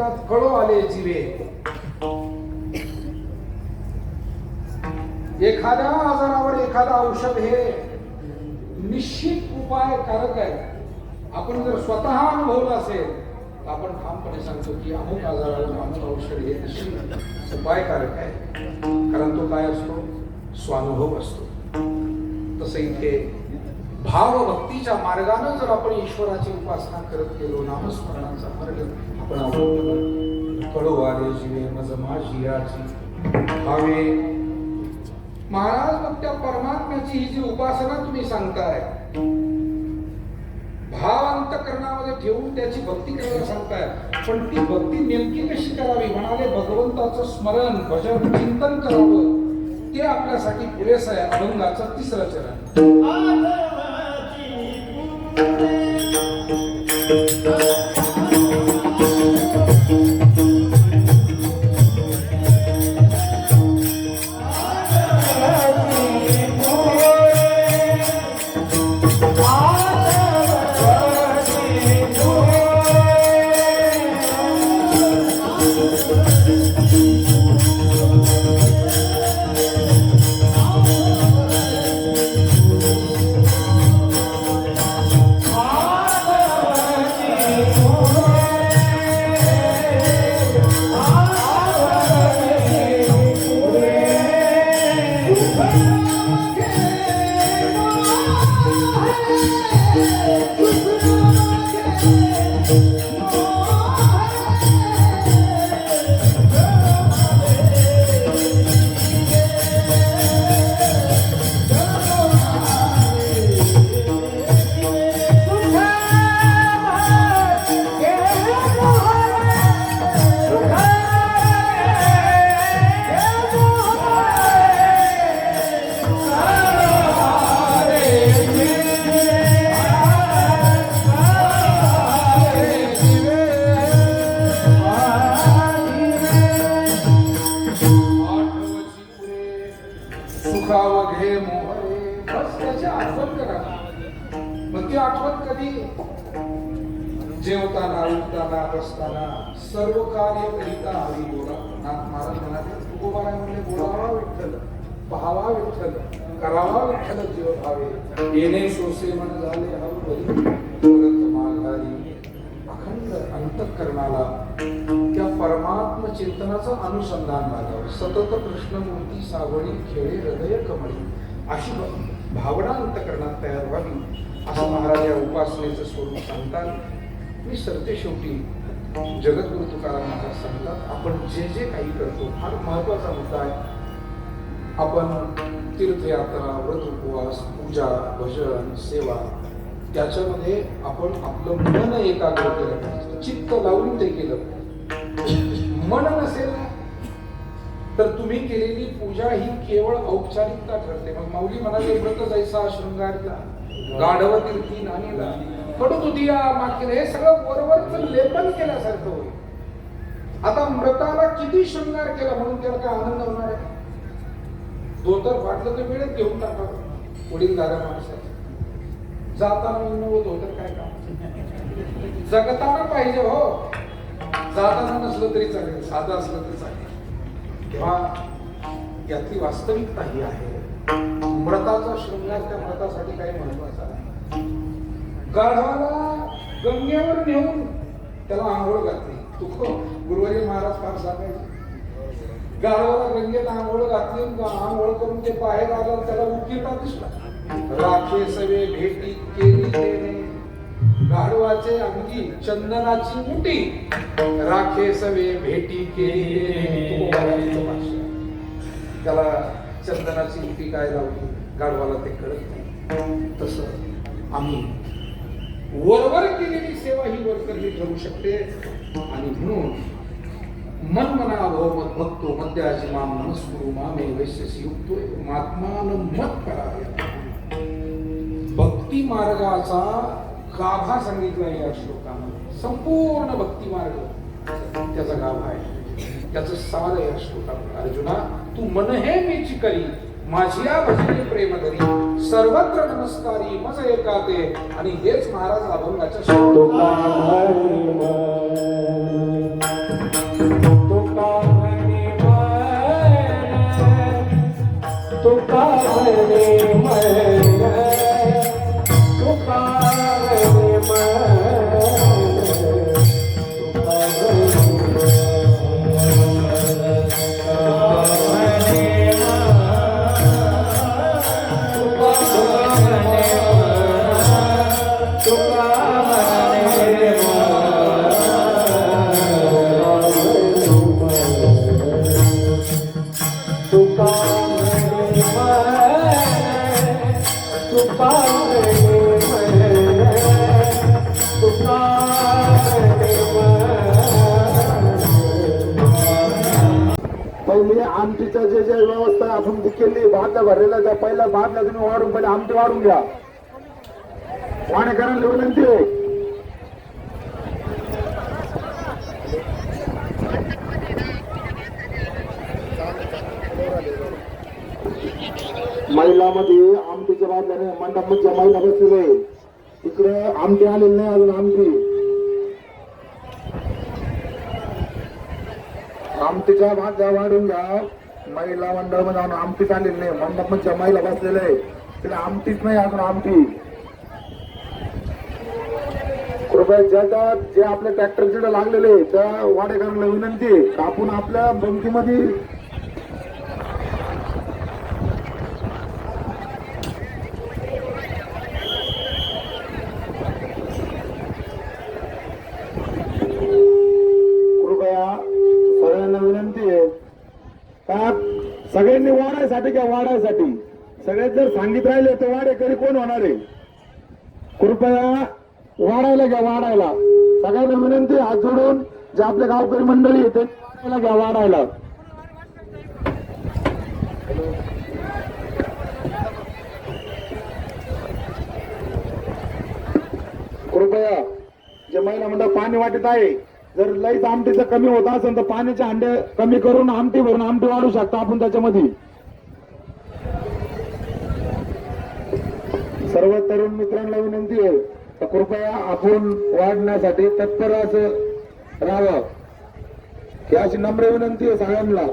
म्हणतात कळो आले जीवे. एखाद्या आजारावर एखादा औषध हे निश्चित उपायकारक आहे. आपण जर स्वतः अनुभवलं असेल तर आपण ठामपणे सांगतो की अमुक आजारावर अमुक औषध हे निश्चित उपायकारक आहे. कारण तो काय असतो? स्वानुभव असतो. तसं इथे भावभक्तीच्या मार्गाने जर आपण ईश्वराची उपासना करत गेलो, नामस्मरणाचा मार्ग आपण अवलंबला, कळो आले जीवे मज माझी याची भावे. महाराज मग त्या परमात्म्याची ही जी उपासना तुम्ही सांगताय, भाव अंतःकरणामध्ये ठेवून त्याची भक्ती करायला सांगताय, पण ती भक्ती नेमकी कशी करावी? म्हणाले भगवंताचं स्मरण भजन चिंतन करावं, ते आपल्यासाठी पुरेसं आहे. अभंगाचं 3रं चरण. जेवताना उठताना बसताना सर्व कार्य करिता हवी बोला. नाथ महाराज म्हणाले, तुकोबाराय म्हणले, बोलावा विठ्ठल, पहावा विठ्ठल, करावा विठ्ठल जीव भावे. येणे सोसे मन झाले हवरी, परत माघारी. अखंड अंतःकरणाला त्या परमात्म चिंतनाचं अनुसंधान लागावं. सतत कृष्णमूर्ती सावळी खेळे हृदय कमळी, अशी भावना अंतःकरणात तयार व्हावी, असं महाराज या उपासनेचं स्वरूप सांगतात. मी सरते शेवटी जगद्गुरु तुकाराम महाराज सांगतात, आपण जे जे काही करतो फार महत्वाचा मुद्दा आहे. आपण तीर्थयात्रा, व्रत, उपवास, पूजा, भजन, सेवा, त्याच्यामध्ये आपण आपलं मन एकाग्र केलं पाहिजे, चित्त लावून ते केलं. मन नसेल तर तुम्ही केलेली पूजा ही केवळ औपचारिकता ठरते. मग माऊली म्हणाले, व्रत जैसा शृंगारला, गाढव तीर्थी नानीला, कडू दुधिया मागील, हे सगळं वरवरचं लेपन केल्यासारखं होईल. आता मृताला किती शृंगार केला म्हणून त्याला काय आनंद होणार आहे? धोतर फाटलं तर वेळेत घेऊन टाकावं वडीलधाऱ्या माणसाचं. जाताना धोतर काय काम? जगताना पाहिजे हो, जाताना नसलं तरी चालेल, साधं असलं तरी चालेल. तेव्हा यातली वास्तविकता ही आहे, मृताचा शृंगार त्या मृतासाठी काही महत्वाचा नाही. गाढवाला गंगेवर नेऊन त्याला आंघोळ घातली. गुरुवारी महाराज फार सांगायचे, गाढवाला गंगेत आंघोळ घातली, आंघोळ करून ते बाहेर आला, त्याला उकिरडा दिसला. राखे सवे भेटी केली तेने, गाढवाचे अंगी चंदनाची मुठी, राखे सवे भेटी केली. त्याला चंदनाची मुठी काय लावली, गाढवाला ते कळत नाही. तसं आम्ही वरवर केलेली सेवा ही वरकरणी ठरू शकते. आणि म्हणून मन मना भव मत भक्तो मध्याची माम नमस्कुरु मामे वैश्यसी युक्तो मात्मान मत करावे. भक्ती मार्गाचा गाभा सांगितला या श्लोकामध्ये. संपूर्ण भक्ती मार्ग त्याचा गाभा आहे, त्याचं सार या श्लोकामध्ये. अर्जुना, तू मन हे मीची करी, माझिया भजनी प्रेम धरी, सर्वत्र नमस्कारी मज एकाते. आणि हेच महाराज अभंगाच्या मंडळी आमटीचं जे व्यवस्था आहे आपण ती केली भात भरलेला त्या पहिल्या भातला तुम्ही वाढून पहिले आमटी वाढून घ्या. वाणेकरांना विनंती आहे. महिलामध्ये आमटीच्या बाजूने मंडपच्या महिला बसलेले इकडे आमटी आलेली नाही अजून. आमटीच्या भाज्या वाढून घ्या. महिला मंडळ मध्ये आमटीच आलेली नाही. मंडपच्या महिला बसलेले तिला आमटीच नाही अजून. आमटी कृपया ज्याच्यात जे आपल्या ट्रॅक्टर जिडे लागलेले त्या वाडेकरांना विनंती आहे आपण आपल्या बंकीमध्ये विनंती आहे का सगळ्यांनी वाढायसाठी किंवा वाढायसाठी सगळ्यात जर सांगित राहिले तर वाडेकरी कोण होणार आहे. कृपया वाढायला घ्या. वाढायला सगळ्यांना विनंती हात जोडून जे आपले गावकरी मंडळी आहे ते वाढायला घ्या. वाढायला कृपया जे महिला मंडळ पाणी वाटत आहे जर लईच आमटीचं कमी होत असेल तर पाण्याचे हंडे कमी करून आमटी भरून आमटी वाढू शकतो आपण त्याच्यामध्ये. सर्व तरुण मित्रांना विनंती आहे तर कृपया आपण वाढण्यासाठी तत्पर असं राहावं ही अशी नम्र विनंती आहे सगळ्यांना.